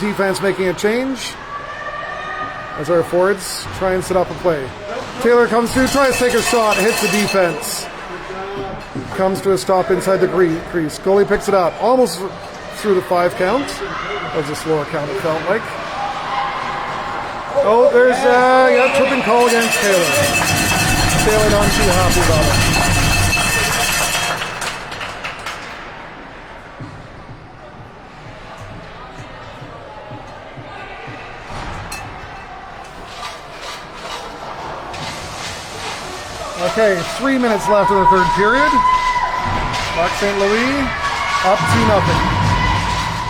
Speaker 1: Defense making a change as our forwards try and set up a play. Taylor comes through, tries to take a shot, hits the defense. Comes to a stop inside the crease. Goalie picks it up, almost through the 5 count. That was a slower count, it felt like. Oh, there's tripping call against Taylor. Taylor not too happy about it. Okay, 3 minutes left in the third period. Lac St. Louis up 2-0.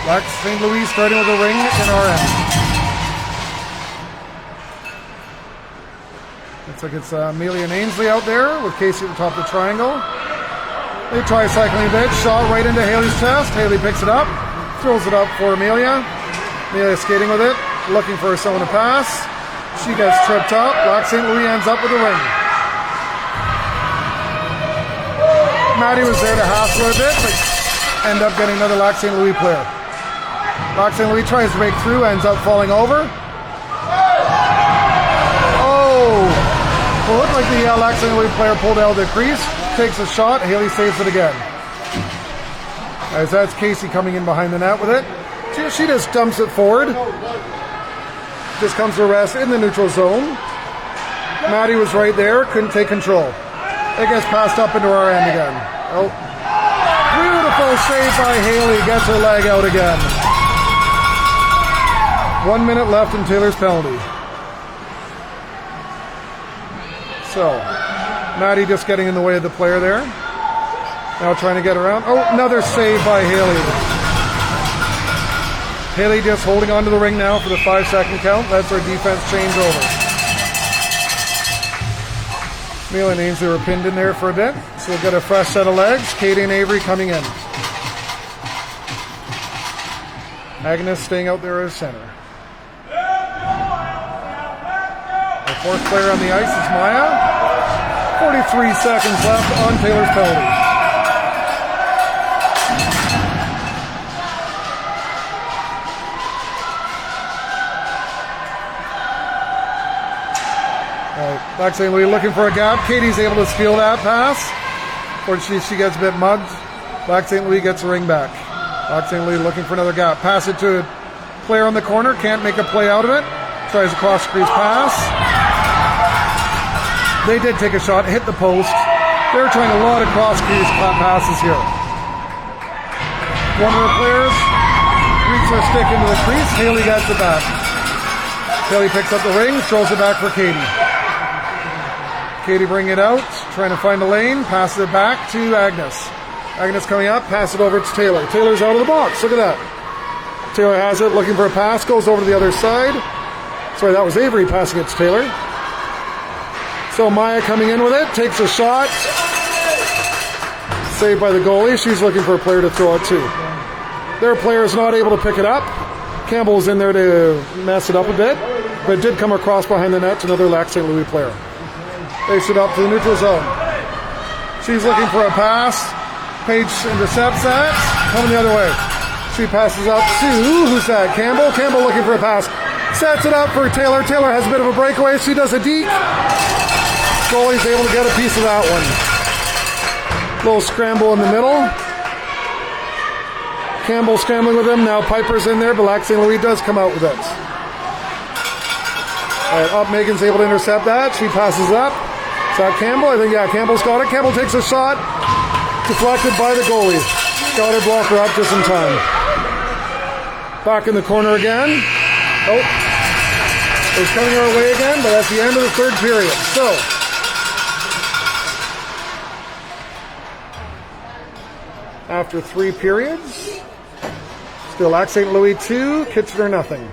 Speaker 1: Black St. Louis starting with a ring in our end. Looks like it's Amelia and Ainsley out there with Casey at the top of the triangle. They try cycling a bit. Shot right into Haley's chest. Haley picks it up. Throws it up for Amelia. Amelia skating with it. Looking for someone to pass. She gets tripped up. Black St. Louis ends up with the ring. Maddie was there to hassle her a bit, but end up getting another Lac St. Louis player. Lac St. Louis tries to break through, ends up falling over. Oh! Well, it looked like the Lac St. Louis player pulled out of the crease, takes a shot, Haley saves it again. As that's Casey coming in behind the net with it. She just dumps it forward. Just comes to rest in the neutral zone. Maddie was right there, couldn't take control. It gets passed up into our end again. Oh. Beautiful save by Haley, gets her leg out again. 1 minute left in Taylor's penalty. So, Maddie just getting in the way of the player there. Now trying to get around. Oh, another save by Haley. Haley just holding onto the ring now for the 5-second count. That's our defense change over. Amelia and Ainsley were pinned in there for a bit. So we'll get a fresh set of legs. Katie and Avery coming in. Agnes staying out there as center. The fourth player on the ice is Maya. 43 seconds left on Taylor's penalty. Lac St. Louis looking for a gap. Katie's able to steal that pass. Unfortunately, she gets a bit mugged. Lac St. Louis gets the ring back. Lac St. Louis looking for another gap. Pass it to a player on the corner. Can't make a play out of it. Tries a cross-crease pass. They did take a shot. Hit the post. They're trying a lot of cross-crease passes here. One of the players reaches her stick into the crease. Haley gets it back. Haley picks up the ring. Throws it back for Katie. Katie bringing it out, trying to find a lane, passes it back to Agnes. Agnes coming up, pass it over to Taylor. Taylor's out of the box, look at that. Taylor has it, looking for a pass, goes over to the other side. Sorry, that was Avery passing it to Taylor. So Maya coming in with it, takes a shot. Saved by the goalie, she's looking for a player to throw it to. Their player is not able to pick it up. Campbell's in there to mess it up a bit, but it did come across behind the net to another Lac St. Louis player. Face it up to the neutral zone. She's looking for a pass. Page intercepts that. Coming the other way. She passes up to, who's that? Campbell. Campbell looking for a pass. Sets it up for Taylor. Taylor has a bit of a breakaway. She does a deke. Goalie's able to get a piece of that one. Little scramble in the middle. Campbell scrambling with him. Now Piper's in there, but Lac St. Louis does come out with it. All right, up. Megan's able to intercept that. She passes up. Is that Campbell? I think, yeah, Campbell's got it. Campbell takes a shot. Deflected by the goalie. Got her blocker up just in time. Back in the corner again. Oh. It was coming our way again, but that's the end of the third period. So. After 3 periods. Still Lac St. Louis 2, Kitchener nothing.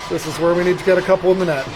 Speaker 1: This is where we need to get a couple in the net.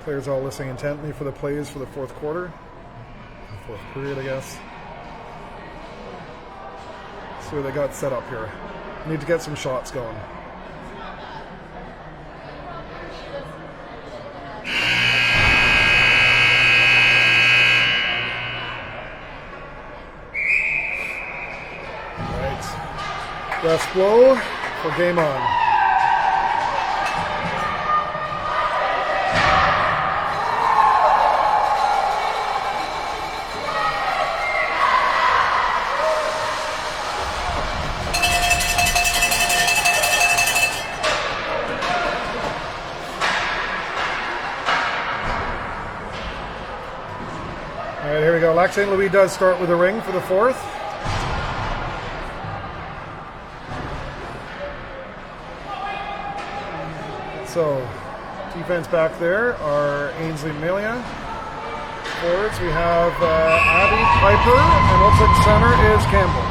Speaker 1: Players all listening intently for the plays for the fourth quarter. Fourth period, I guess. See what they got set up here. Need to get some shots going. All right. Rest blow for game on. here we go. Lac St. Louis does start with a ring for the fourth. So, defense back there are Ainsley and Amelia. Forwards, we have Abby, Piper, and looks like center is Campbell.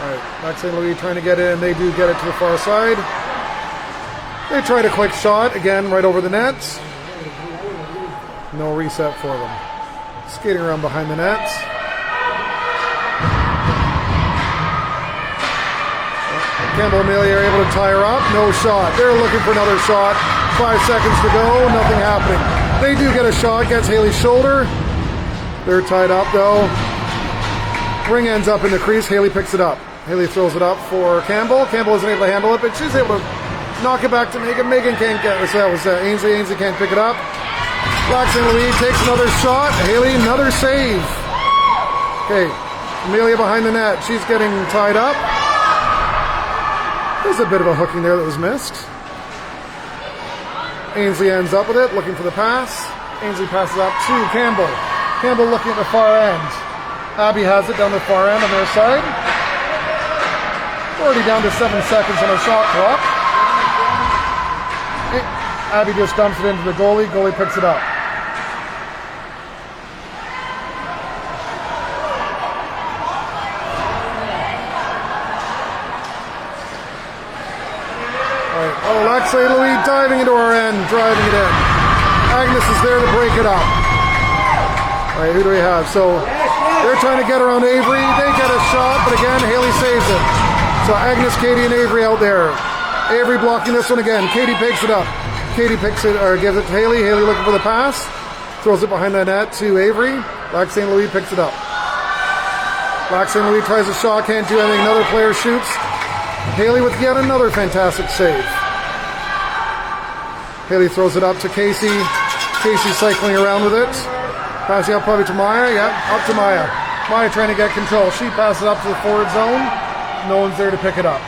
Speaker 1: Alright, Lac St. Louis trying to get in. They do get it to the far side. They tried a quick shot, again, right over the nets. No reset for them. Skating around behind the nets. Campbell and Amelia are able to tie her up. No shot. They're looking for another shot. 5 seconds to go. Nothing happening. They do get a shot. Gets Haley's shoulder. They're tied up, though. Ring ends up in the crease. Haley picks it up. Haley throws it up for Campbell. Campbell isn't able to handle it, but she's able to knock it back to Megan. Megan can't get it. So that was Ainsley. Ainsley can't pick it up. Lac St. Louis takes another shot. Haley, another save. Okay. Amelia behind the net. She's getting tied up. There's a bit of a hooking there that was missed. Ainsley ends up with it, looking for the pass. Ainsley passes up to Campbell. Campbell looking at the far end. Abby has it down the far end on their side. Already down to 7 seconds on a shot clock. Abby just dumps it into the goalie. Goalie picks it up. Oh, Lac St. Louis diving into our end, driving it in. Agnes is there to break it up. All right, who do we have? So they're trying to get around Avery. They get a shot, but again, Haley saves it. So Agnes, Katie, and Avery out there. Avery blocking this one again. Katie picks it up. Katie picks it, or gives it to Haley. Haley looking for the pass. Throws it behind the net to Avery. Lac St. Louis picks it up. Lac St. Louis tries a shot, can't do anything. Another player shoots. Haley with yet another fantastic save. Haley throws it up to Casey. Casey cycling around with it. Passing up probably to Maya. Yeah, up to Maya. Maya trying to get control. She passes up to the forward zone. No one's there to pick it up.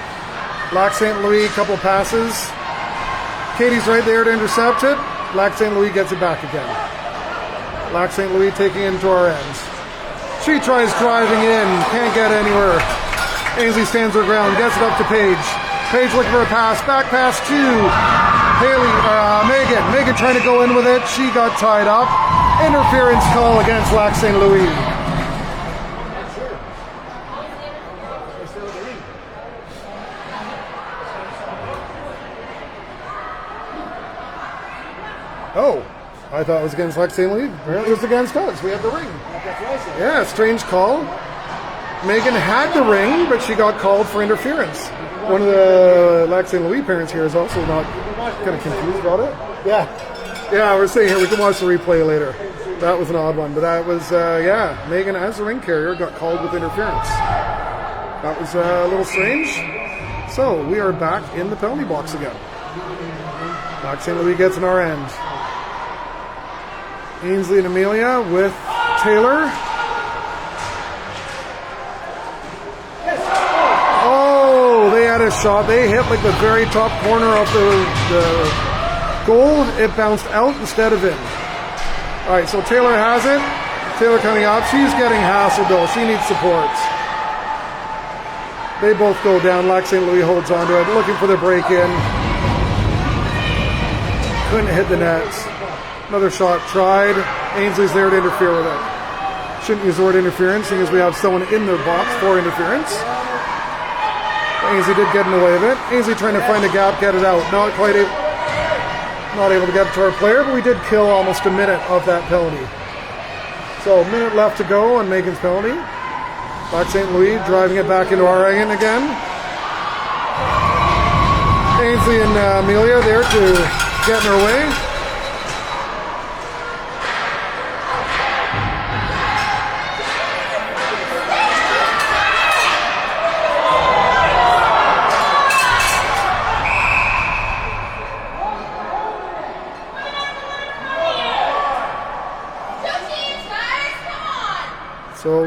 Speaker 1: Lac St. Louis, couple passes. Katie's right there to intercept it. Lac St. Louis gets it back again. Lac St. Louis taking it into our end. She tries driving in. Can't get anywhere. Ainsley stands her ground. Gets it up to Paige. Paige looking for a pass. Back pass to Megan. Megan trying to go in with it. She got tied up. Interference call against Lac St. Louis. Oh, I thought it was against Lac St. Louis. Apparently it was against us. We had the ring. Yeah, strange call. Megan had the ring, but she got called for interference. One of the Lac St. Louis parents here is also not kind of confused about it. Yeah, we're saying here we can watch the replay later. That was an odd one, but that was, Megan as the ring carrier got called with interference. That was a little strange. So we are back in the penalty box again. Lac St. Louis gets in our end. Ainsley and Amelia with Taylor. They had a shot. They hit like the very top corner of the goal. It bounced out instead of in. All right, so Taylor has it. Taylor coming up. She's getting hassled though. She needs support. They both go down. Lac St. Louis holds on to it, looking for the break-in. Couldn't hit the net. Another shot tried. Ainsley's there to interfere with it. Shouldn't use the word interference, seeing as we have someone in the box for interference. Ainsley did get in the way of it. Ainsley trying to find a gap, get it out. Not able to get it to our player, but we did kill almost a minute of that penalty. So a minute left to go on Megan's penalty. Lac St. Louis driving it back into our end again. Ainsley and Amelia there to get in her way. So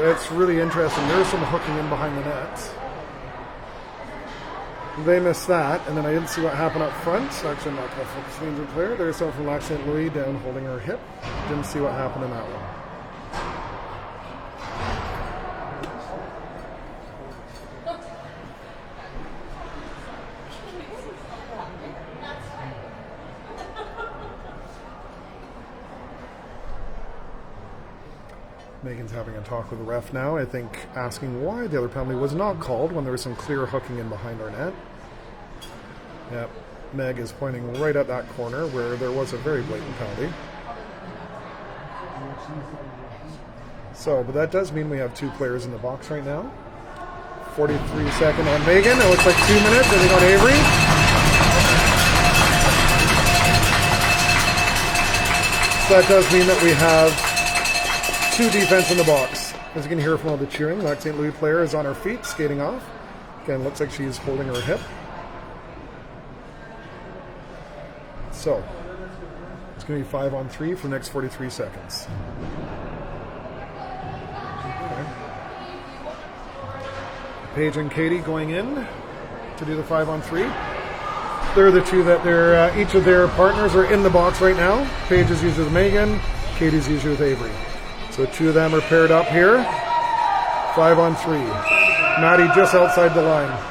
Speaker 1: it's really interesting. There's some hooking in behind the net. They missed that, and then I didn't see what happened up front. Actually, I'm not going to focus the injured player. There's someone from Lac St. Louis down holding her hip. Didn't see what happened in that one. Megan's having a talk with the ref now, I think asking why the other penalty was not called when there was some clear hooking in behind our net. Yep, Meg is pointing right at that corner where there was a very blatant penalty. So, but that does mean we have 2 players in the box right now. 43-second on Megan. It looks like 2 minutes. I think on Avery. So that does mean that we have 2 defense in the box. As you can hear from all the cheering, Lac St. Louis player is on her feet, skating off. Again, looks like she's holding her hip. So, it's going to be 5-on-3 for the next 43 seconds. Okay. Paige and Katie going in to do the 5-on-3. They're the 2 that each of their partners are in the box right now. Paige is usually with Megan, Katie's usually with Avery. So 2 of them are paired up here. 5-on-3. Maddie just outside the line.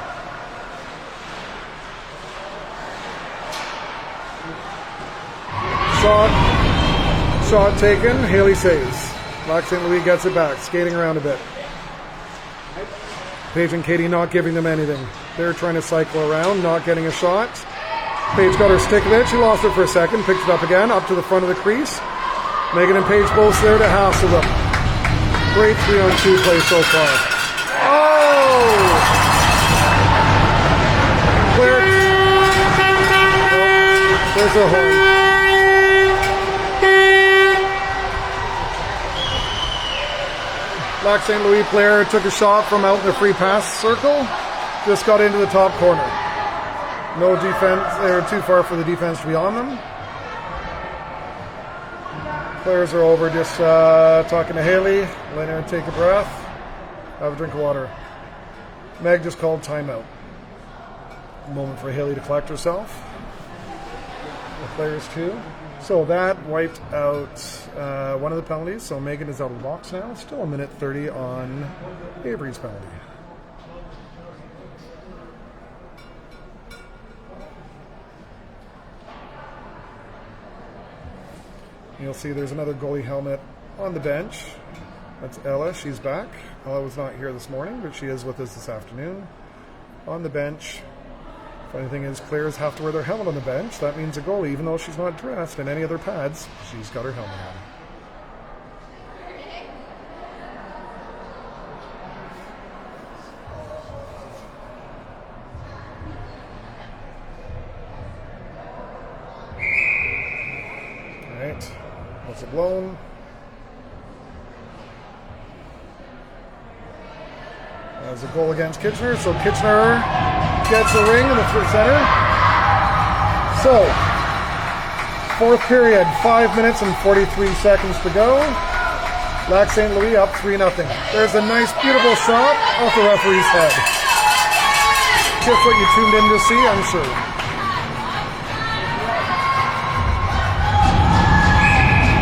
Speaker 1: Shot taken. Haley saves. Lac St. Louis gets it back, skating around a bit. Paige and Katie not giving them anything. They're trying to cycle around, not getting a shot. Paige got her stick of it. She lost it for a second, picked it up again, up to the front of the crease. Megan and Paige both there to hassle them. Great 3-on-2 play so far. Oh! Clear. Oh, there's a horn. Lac St. Louis player took a shot from out in the free pass circle. Just got into the top corner. No defense. They're too far for the defense to be on them. Players are over just talking to Haley, letting her take a breath, have a drink of water. Meg just called timeout. A moment for Haley to collect herself. The players too. So that wiped out one of the penalties. So Megan is out of the box now. Still 1:30 on Avery's penalty. You'll see there's another goalie helmet on the bench. That's Ella. She's back. Ella was not here this morning, but she is with us this afternoon. On the bench. Funny thing is, players have to wear their helmet on the bench. That means a goalie, even though she's not dressed in any other pads, she's got her helmet on. All right. What's it blown? As a goal against Kitchener, so Kitchener gets a ring in the center. So, 4th period, 5 minutes and 43 seconds to go. Lac St. Louis up 3-0. There's a nice, beautiful shot off the referee's head. Just what you tuned in to see, I'm sure.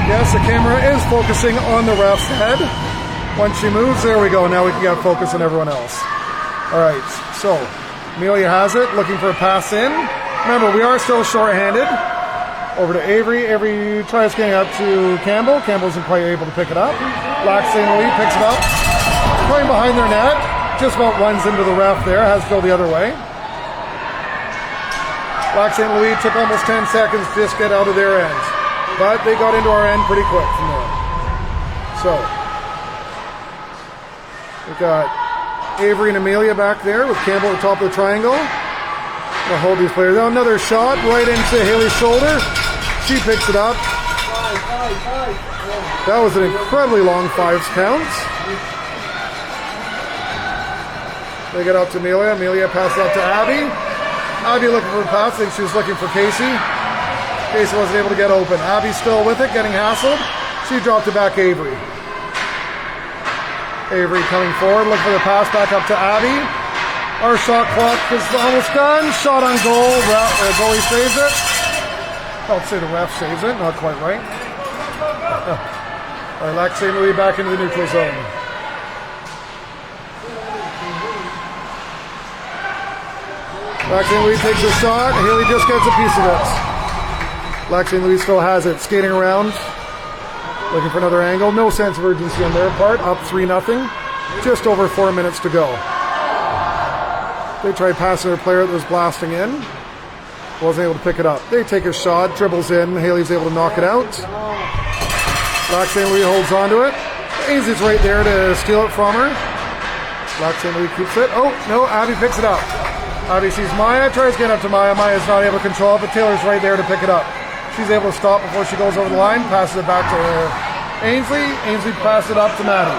Speaker 1: Yes, the camera is focusing on the ref's head. Once she moves, there we go. Now we can get focus on everyone else. All right, so Amelia has it, looking for a pass in. Remember, we are still short-handed. Over to Avery. Avery tries getting up to Campbell. Campbell isn't quite able to pick it up. Lac St. Louis picks it up. Playing behind their net. Just about runs into the ref there. Has to go the other way. Lac St. Louis took almost 10 seconds to just get out of their end. But they got into our end pretty quick from there. So, we've got Avery and Amelia back there with Campbell at the top of the triangle. Gonna hold these players down. Another shot right into Haley's shoulder. She picks it up. That was an incredibly long 5 count. They get up to Amelia. Amelia passes up to Abby. Abby looking for a pass. I think she was looking for Casey. Casey wasn't able to get open. Abby's still with it, getting hassled. She dropped it back Avery. Avery coming forward, looking for the pass back up to Abby. Our shot clock is almost done. Shot on goal. Goalie saves it. I'll say the ref saves it. Not quite right. All right, Lac St. Louis back into the neutral zone. Lac St. Louis takes a shot. Haley just gets a piece of it. Lac St. Louis still has it. Skating around. Looking for another angle. No sense of urgency on their part. Up 3-0. Just over 4 minutes to go. They tried passing their player that was blasting in. Wasn't able to pick it up. They take a shot. Dribbles in. Haley's able to knock it out. Lac St. Louis holds on to it. Ainsley's right there to steal it from her. Lac St. Louis keeps it. Oh, no. Abby picks it up. Abby sees Maya. Tries to get up to Maya. Maya's not able to control it, but Taylor's right there to pick it up. She's able to stop before she goes over the line. Passes it back to Ainsley. Ainsley passes it up to Maddie.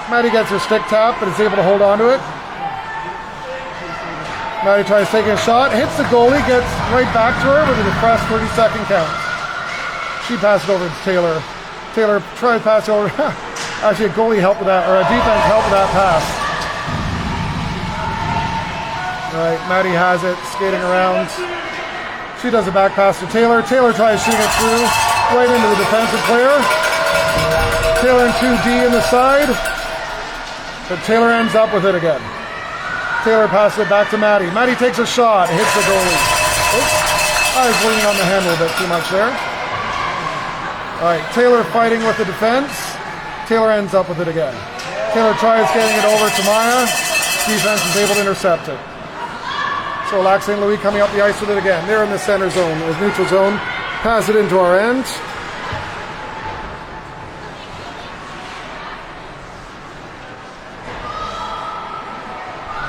Speaker 1: Maddie gets her stick tap, but is able to hold on to it. Maddie tries taking a shot. Hits the goalie. Gets right back to her with a depressed 30-second count. She passes it over to Taylor. Taylor tries to pass it over. Actually, a goalie helped with that, or a defense helped with that pass. All right, Maddie has it. Skating around. She does a back pass to Taylor. Taylor tries shooting it through, right into the defensive player. Taylor in 2D in the side, but Taylor ends up with it again. Taylor passes it back to Maddie. Maddie takes a shot, hits the goalie. Oops. I was leaning on the hand a little bit too much there. All right, Taylor fighting with the defense. Taylor ends up with it again. Taylor tries getting it over to Maya. Defense is able to intercept it. So Lac St. Louis coming up the ice with it again. They're in the center zone, the neutral zone. Pass it into our end.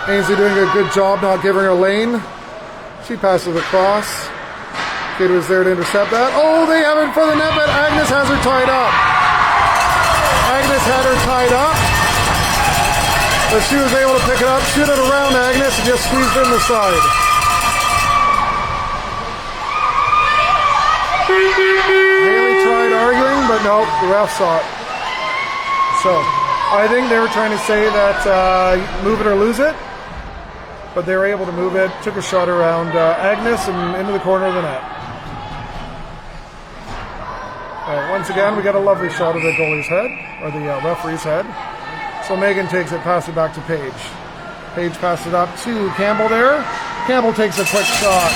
Speaker 1: Ainsley doing a good job not giving her lane. She passes across. Kid was there to intercept that. Oh, they have it for the net, but Agnes has her tied up. Agnes had her tied up. But she was able to pick it up, shoot it around Agnes, and just squeezed it in the side. Haley tried arguing, but nope, the ref saw it. So, I think they were trying to say that move it or lose it, but they were able to move it, took a shot around Agnes and into the corner of the net. All right, once again, we got a lovely shot of the goalie's head, or the referee's head. So Megan takes it, passes it back to Paige. Paige passes it up to Campbell there. Campbell takes a quick shot.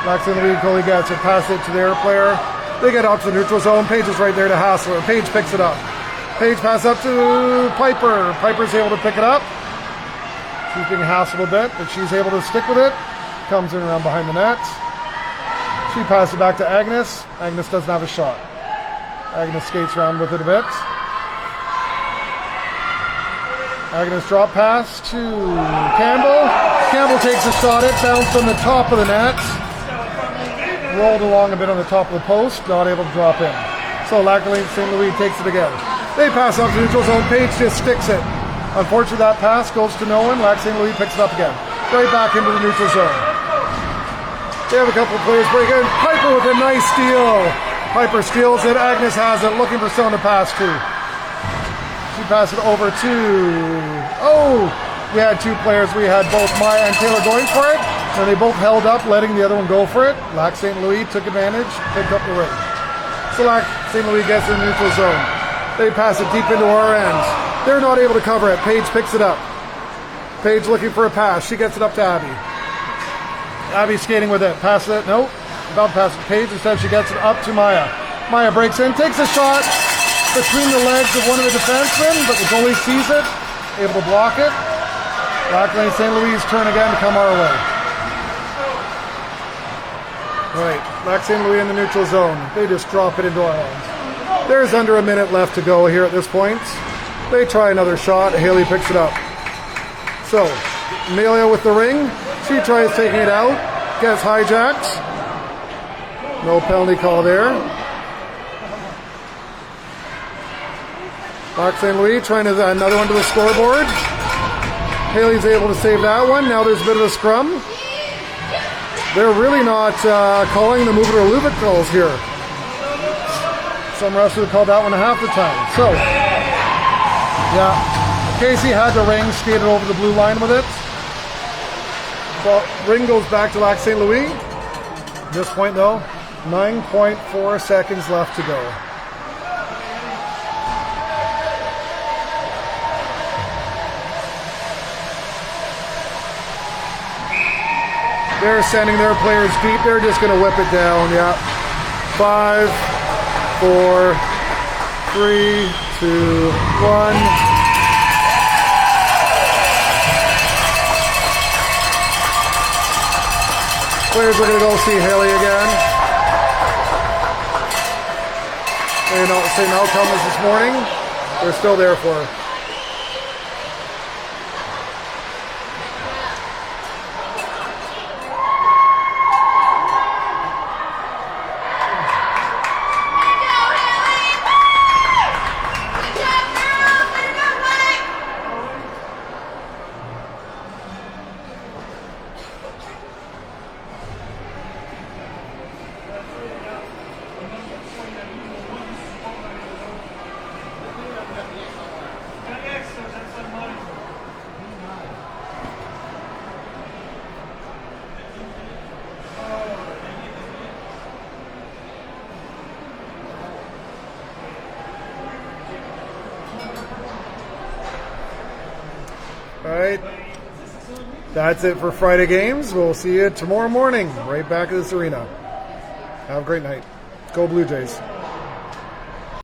Speaker 1: Lac St. Louis goalie gets it, passes it to their player. They get up to the neutral zone. Paige is right there to hassle her. Paige picks it up. Paige passes up to Piper. Piper's able to pick it up. She's being hassled a bit, but she's able to stick with it. Comes in around behind the net. She passes it back to Agnes. Agnes doesn't have a shot. Agnes skates around with it a bit. Agnes drop pass to Campbell. Campbell takes a shot. It bounced on the top of the net. Rolled along a bit on the top of the post. Not able to drop in. So Lac St. Louis takes it again. They pass up to neutral zone. Paige just sticks it. Unfortunately, that pass goes to no one. Lac St. Louis picks it up again. Right back into the neutral zone. They have a couple of players break in. Piper with a nice steal. Piper steals it. Agnes has it. Looking for someone to pass to. She passed it over to... Oh! We had two players. We had both Maya and Taylor going for it. And they both held up, letting the other one go for it. Lac St. Louis took advantage, picked up the ring. So Lac St. Louis gets in the neutral zone. They pass it deep into our end. They're not able to cover it. Paige picks it up. Paige looking for a pass. She gets it up to Abby. Abby skating with it. Passes it. Nope. About to pass it to Paige. Instead, she gets it up to Maya. Maya breaks in, takes a shot between the legs of one of the defensemen, but the goalie sees it, able to block it. Lac St. Louis' turn again to come our way. Right, Lac St. Louis in the neutral zone. They just drop it into our hands. There's under a minute left to go here at this point. They try another shot. Haley picks it up. So, Amelia with the ring. She tries taking it out. Gets hijacked. No penalty call there. Lac St. Louis trying to another one to the scoreboard. Haley's able to save that one. Now there's a bit of a scrum. They're really not calling the move it or lose it calls here. Some refs would have called that one half the time. So, yeah, Casey had the ring, skated over the blue line with it. Well, ring goes back to Lac St. Louis. At this point, though, 9.4 seconds left to go. They're sending their players deep. They're just going to whip it down. Yeah. 5, 4, 3, 2, 1. Players are going to go see Haley again. Same outcome as this morning. They're still there for her. All right, that's it for Friday games. We'll see you tomorrow morning right back at this arena. Have a great night. Go Blue Jays.